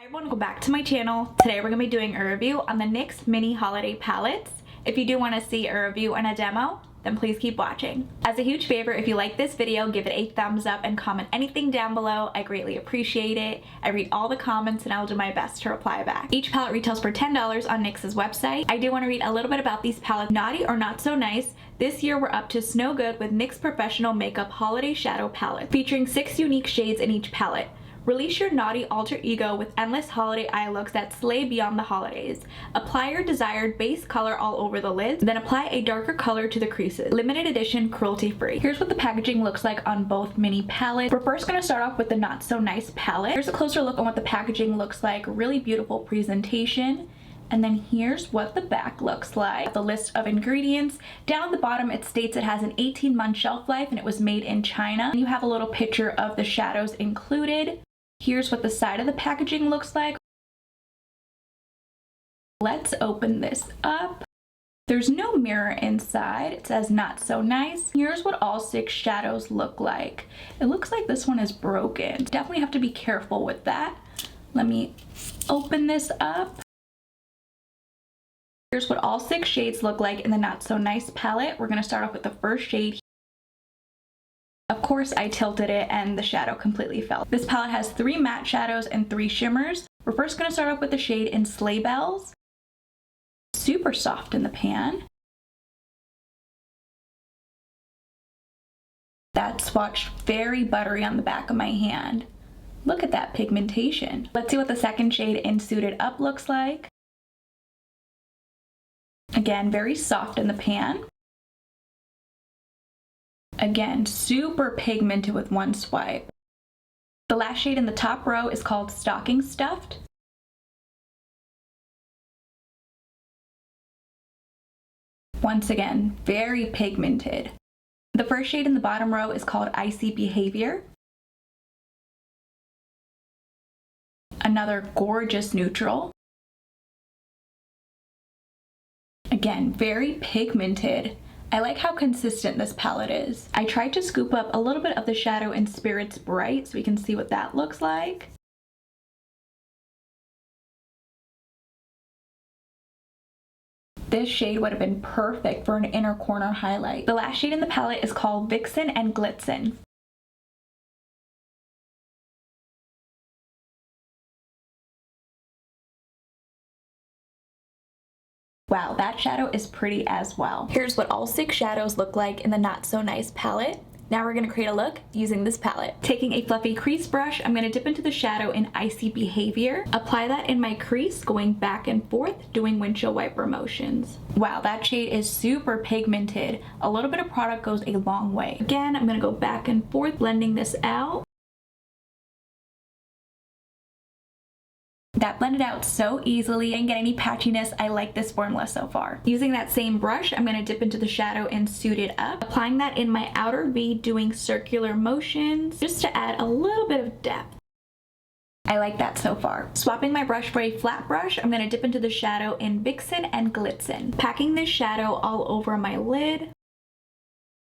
everyone, welcome back to my channel. Today we're going to be doing a review on the NYX mini holiday palettes. If you do want to see a review and a demo, then please keep watching. As a huge favor, if you like this video, give it a thumbs up and comment anything down below. I greatly appreciate it. I read all the comments and I'll do my best to reply back. Each palette retails for $10 on NYX's website. I do want to read a little bit about these palettes. Naughty or Not So Nice. This year we're up to Snow Good with NYX Professional Makeup Holiday Shadow Palette, featuring 6 unique shades in each palette. Release your naughty alter ego with endless holiday eye looks that slay beyond the holidays. Apply your desired base color all over the lids, then apply a darker color to the creases. Limited edition, cruelty free. Here's what the packaging looks like on both mini palettes. We're first going to start off with the Not So Nice palette. Here's a closer look on what the packaging looks like. Really beautiful presentation. And then here's what the back looks like. The list of ingredients. Down at the bottom it states it has an 18-month shelf life and it was made in China. And you have a little picture of the shadows included. Here's what the side of the packaging looks like. Let's open this up. There's no mirror inside. It says Not So Nice. Here's what all 6 shadows look like. It looks like this one is broken. Definitely have to be careful with that. Let me open this up. Here's what all 6 shades look like in the Not So Nice palette. We're going to start off with the first shade. Of course, I tilted it and the shadow completely fell. This palette has 3 matte shadows and 3 shimmers. We're first going to start off with the shade in Sleigh Bells. Super soft in the pan. That swatched very buttery on the back of my hand. Look at that pigmentation. Let's see what the second shade in Suited Up looks like. Again, very soft in the pan. Again, super pigmented with one swipe. The last shade in the top row is called Stocking Stuffed. Once again, very pigmented. The first shade in the bottom row is called Icy Behavior. Another gorgeous neutral. Again, very pigmented. I like how consistent this palette is. I tried to scoop up a little bit of the shadow in Spirits Bright so we can see what that looks like. This shade would have been perfect for an inner corner highlight. The last shade in the palette is called Vixen and Glitzen. Wow, that shadow is pretty as well. Here's what all 6 shadows look like in the Not So Nice palette. Now we're going to create a look using this palette. Taking a fluffy crease brush, I'm going to dip into the shadow in Icy Behavior. Apply that in my crease, going back and forth, doing windshield wiper motions. Wow, that shade is super pigmented. A little bit of product goes a long way. Again, I'm going to go back and forth, blending this out. That blended out so easily. I didn't get any patchiness. I like this formula so far. Using that same brush, I'm going to dip into the shadow and Suited Up. Applying that in my outer V, doing circular motions just to add a little bit of depth. I like that so far. Swapping my brush for a flat brush, I'm going to dip into the shadow in Vixen and Glitzen. Packing this shadow all over my lid.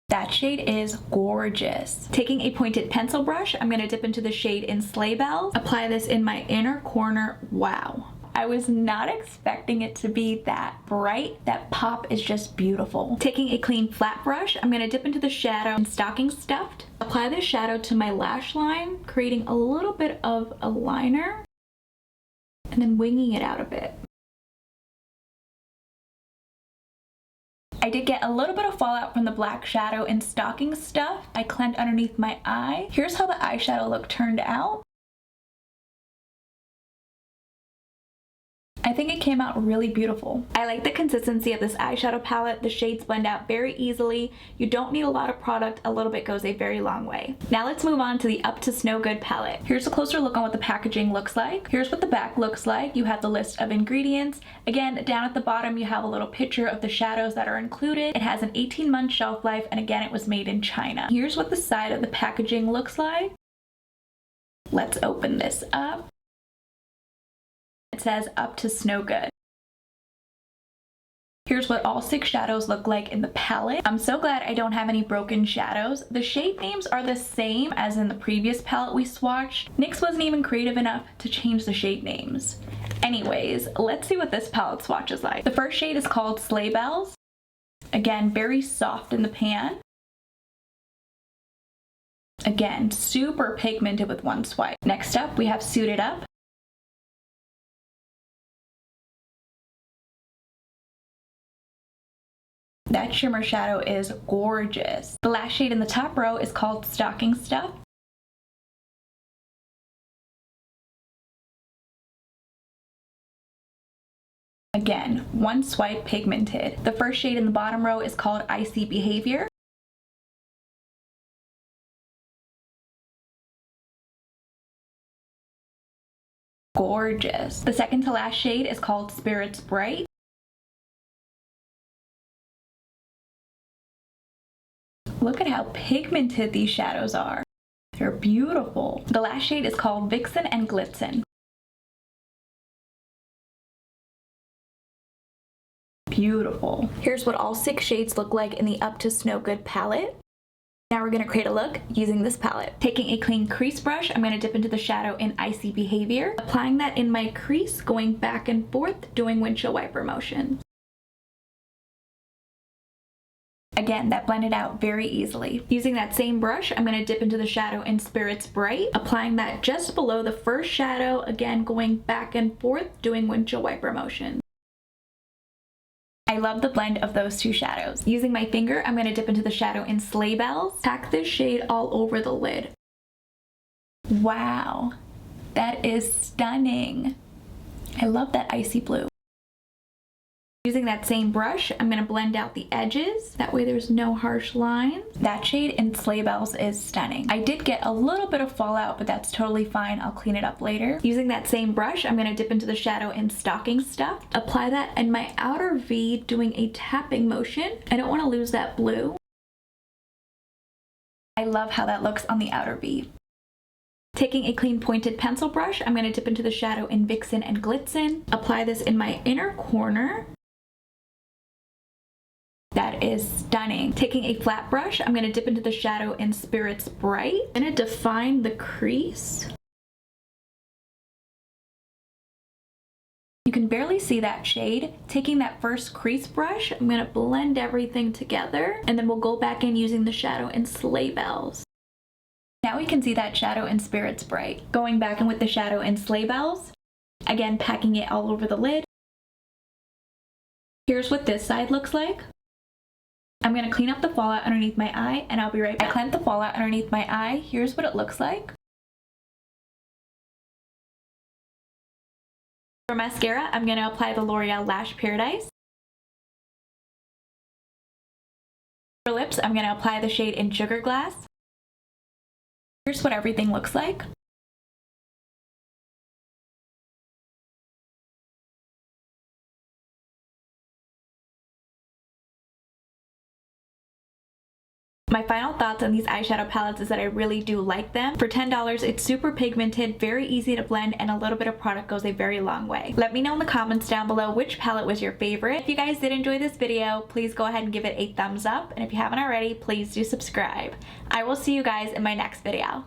That shade is gorgeous. Taking a pointed pencil brush, I'm going to dip into the shade in Sleigh Bells. Apply this in my inner corner. Wow. I was not expecting it to be that bright. That pop is just beautiful. Taking a clean flat brush, I'm going to dip into the shadow in Stocking Stuffed. Apply this shadow to my lash line, creating a little bit of a liner, and then winging it out a bit. I did get a little bit of fallout from the black shadow in Stocking Stuff. I cleansed underneath my eye. Here's how the eyeshadow look turned out. I think it came out really beautiful. I like the consistency of this eyeshadow palette. The shades blend out very easily. You don't need a lot of product. A little bit goes a very long way. Now let's move on to the Up to Snow Good palette. Here's a closer look on what the packaging looks like. Here's what the back looks like. You have the list of ingredients. Again, down at the bottom you have a little picture of the shadows that are included. It has an 18-month shelf life, and again, it was made in China. Here's what the side of the packaging looks like. Let's open this up. It says Up to Snow Good. Here's what all 6 shadows look like in the palette. I'm so glad I don't have any broken shadows. The shade names are the same as in the previous palette we swatched. NYX wasn't even creative enough to change the shade names. Anyways, let's see what this palette swatch is like. The first shade is called Sleigh Bells. Again, very soft in the pan. Again, super pigmented with one swipe. Next up, we have Suited Up. That shimmer shadow is gorgeous. The last shade in the top row is called Stocking Stuff. Again, one swipe pigmented. The first shade in the bottom row is called Icy Behavior. Gorgeous. The second to last shade is called Spirits Bright. Look at how pigmented these shadows are. They're beautiful. The last shade is called Vixen and Glitzen. Beautiful. Here's what all 6 shades look like in the Up to Snow Good palette. Now we're going to create a look using this palette. Taking a clean crease brush, I'm going to dip into the shadow in Icy Behavior. Applying that in my crease, going back and forth, doing windshield wiper motions. Again, that blended out very easily. Using that same brush, I'm going to dip into the shadow in Spirits Bright, applying that just below the first shadow, again going back and forth, doing windshield wiper motions. I love the blend of those 2 shadows. Using my finger, I'm going to dip into the shadow in Sleigh Bells, pack this shade all over the lid. Wow, that is stunning. I love that icy blue. Using that same brush, I'm going to blend out the edges. That way there's no harsh lines. That shade in Sleigh Bells is stunning. I did get a little bit of fallout, but that's totally fine. I'll clean it up later. Using that same brush, I'm going to dip into the shadow in Stocking Stuff. Apply that in my outer V, doing a tapping motion. I don't want to lose that blue. I love how that looks on the outer V. Taking a clean pointed pencil brush, I'm going to dip into the shadow in Vixen and Glitzen. Apply this in my inner corner. That is stunning. Taking a flat brush, I'm going to dip into the shadow in Spirits Bright. I'm going to define the crease. You can barely see that shade. Taking that first crease brush, I'm going to blend everything together, and then we'll go back in using the shadow in Sleigh Bells. Now we can see that shadow in Spirits Bright. Going back in with the shadow in Sleigh Bells, again packing it all over the lid. Here's what this side looks like. I'm going to clean up the fallout underneath my eye, and I'll be right back. I cleaned the fallout underneath my eye. Here's what it looks like. For mascara, I'm going to apply the L'Oreal Lash Paradise. For lips, I'm going to apply the shade in Sugar Glass. Here's what everything looks like. My final thoughts on these eyeshadow palettes is that I really do like them. For $10, it's super pigmented, very easy to blend, and a little bit of product goes a very long way. Let me know in the comments down below which palette was your favorite. If you guys did enjoy this video, please go ahead and give it a thumbs up, and if you haven't already, please do subscribe. I will see you guys in my next video.